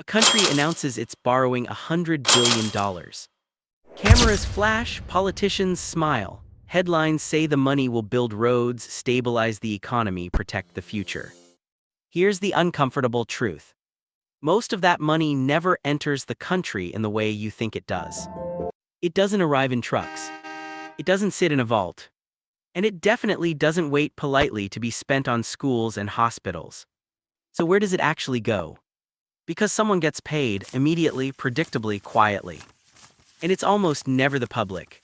A country announces it's borrowing $100 billion. Cameras flash, politicians smile. Headlines say the money will build roads, stabilize the economy, protect the future. Here's the uncomfortable truth. Most of that money never enters the country in the way you think it does. It doesn't arrive in trucks. It doesn't sit in a vault. And it definitely doesn't wait politely to be spent on schools and hospitals. So where does it actually go? Because someone gets paid immediately, predictably, quietly. And it's almost never the public.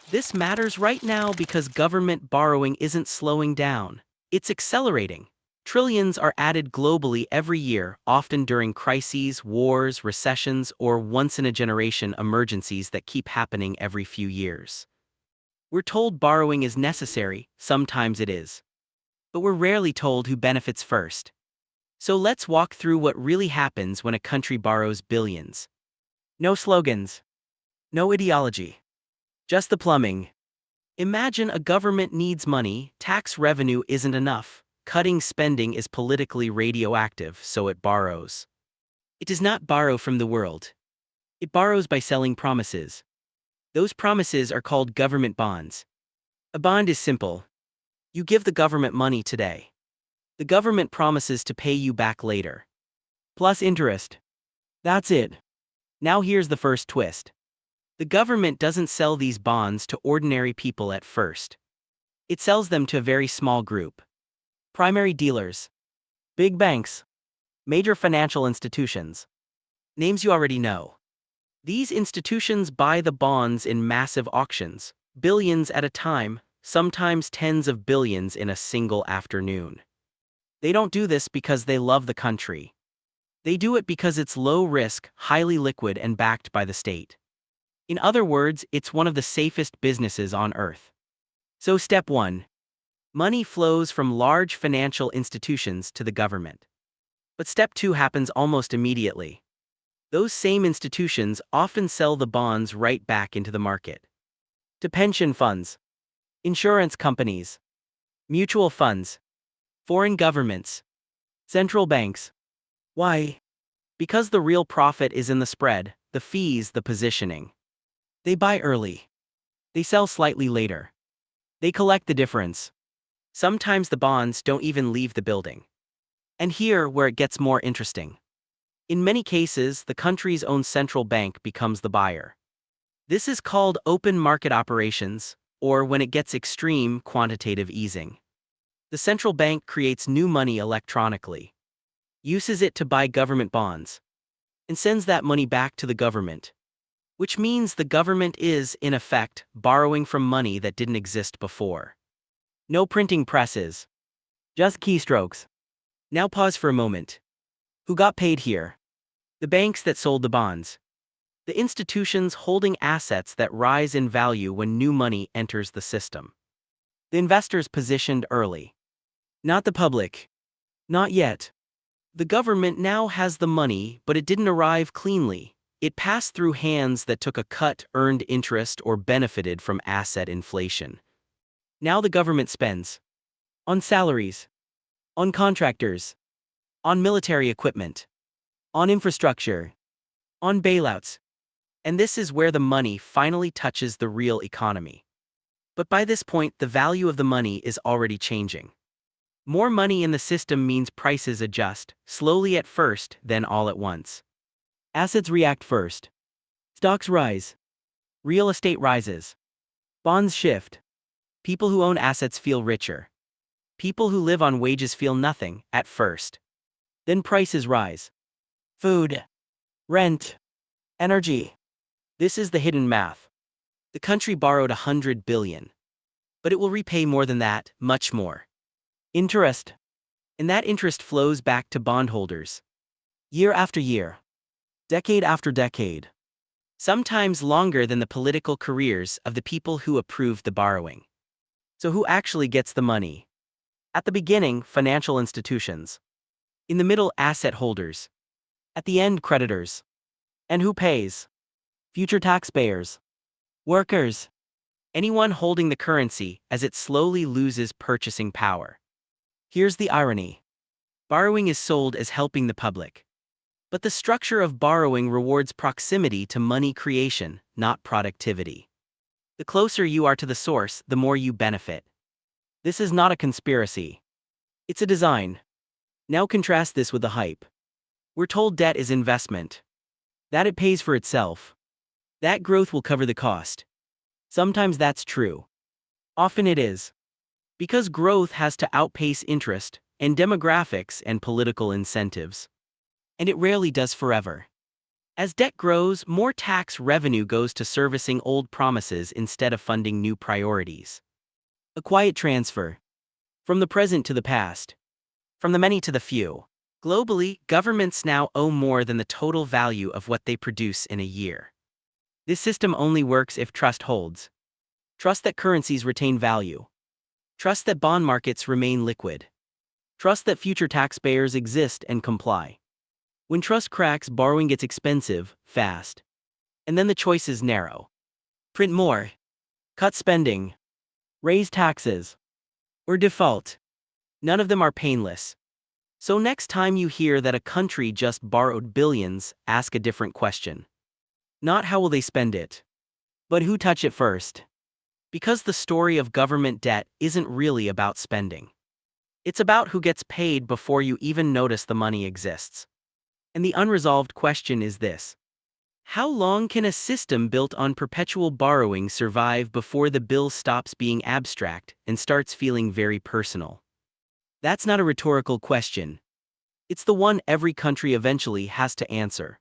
This matters right now because government borrowing isn't slowing down. It's accelerating. Trillions are added globally every year, often during crises, wars, recessions, or once-in-a-generation emergencies that keep happening every few years. We're told borrowing is necessary, sometimes it is. But we're rarely told who benefits first. So let's walk through what really happens when a country borrows billions. No slogans. No ideology. Just the plumbing. Imagine a government needs money, tax revenue isn't enough. Cutting spending is politically radioactive, so it borrows. It does not borrow from the world. It borrows by selling promises. Those promises are called government bonds. A bond is simple. You give the government money today. The government promises to pay you back later. Plus interest. That's it. Now here's the first twist. The government doesn't sell these bonds to ordinary people at first. It sells them to a very small group. Primary dealers. Big banks. Major financial institutions. Names you already know. These institutions buy the bonds in massive auctions, billions at a time, sometimes tens of billions in a single afternoon. They don't do this because they love the country. They do it because it's low risk, highly liquid, and backed by the state. In other words, it's one of the safest businesses on earth. So step 1. Money flows from large financial institutions to the government. But step 2 happens almost immediately. Those same institutions often sell the bonds right back into the market. To pension funds, insurance companies, mutual funds, foreign governments, central banks. Why? Because the real profit is in the spread, the fees, the positioning. They buy early. They sell slightly later. They collect the difference. Sometimes the bonds don't even leave the building. And here where it gets more interesting. In many cases, the country's own central bank becomes the buyer. This is called open market operations, or when it gets extreme, quantitative easing. The central bank creates new money electronically, uses it to buy government bonds, and sends that money back to the government. Which means the government is, in effect, borrowing from money that didn't exist before. No printing presses. Just keystrokes. Now pause for a moment. Who got paid here? The banks that sold the bonds. The institutions holding assets that rise in value when new money enters the system. The investors positioned early. Not the public. Not yet. The government now has the money, but it didn't arrive cleanly. It passed through hands that took a cut, earned interest, or benefited from asset inflation. Now the government spends. On salaries. On contractors. On military equipment. On infrastructure. On bailouts. And this is where the money finally touches the real economy. But by this point, the value of the money is already changing. More money in the system means prices adjust, slowly at first, then all at once. Assets react first. Stocks rise. Real estate rises. Bonds shift. People who own assets feel richer. People who live on wages feel nothing, at first. Then prices rise. Food. Rent. Energy. This is the hidden math. The country borrowed $100 billion. But it will repay more than that, much more. Interest. And that interest flows back to bondholders. Year after year. Decade after decade. Sometimes longer than the political careers of the people who approved the borrowing. So who actually gets the money? At the beginning, financial institutions. In the middle, asset holders. At the end, creditors. And who pays? Future taxpayers. Workers. Anyone holding the currency as it slowly loses purchasing power. Here's the irony. Borrowing is sold as helping the public. But the structure of borrowing rewards proximity to money creation, not productivity. The closer you are to the source, the more you benefit. This is not a conspiracy. It's a design. Now contrast this with the hype. We're told debt is investment. That it pays for itself. That growth will cover the cost. Sometimes that's true. Often it is. Because growth has to outpace interest, and demographics and political incentives. And it rarely does forever. As debt grows, more tax revenue goes to servicing old promises instead of funding new priorities. A quiet transfer. From the present to the past. From the many to the few. Globally, governments now owe more than the total value of what they produce in a year. This system only works if trust holds. Trust that currencies retain value. Trust that bond markets remain liquid. Trust that future taxpayers exist and comply. When trust cracks, borrowing gets expensive, fast. And then the choices narrow. Print more. Cut spending. Raise taxes. Or default. None of them are painless. So next time you hear that a country just borrowed billions, ask a different question. Not how will they spend it, but who touched it first. Because the story of government debt isn't really about spending. It's about who gets paid before you even notice the money exists. And the unresolved question is this. How long can a system built on perpetual borrowing survive before the bill stops being abstract and starts feeling very personal? That's not a rhetorical question. It's the one every country eventually has to answer.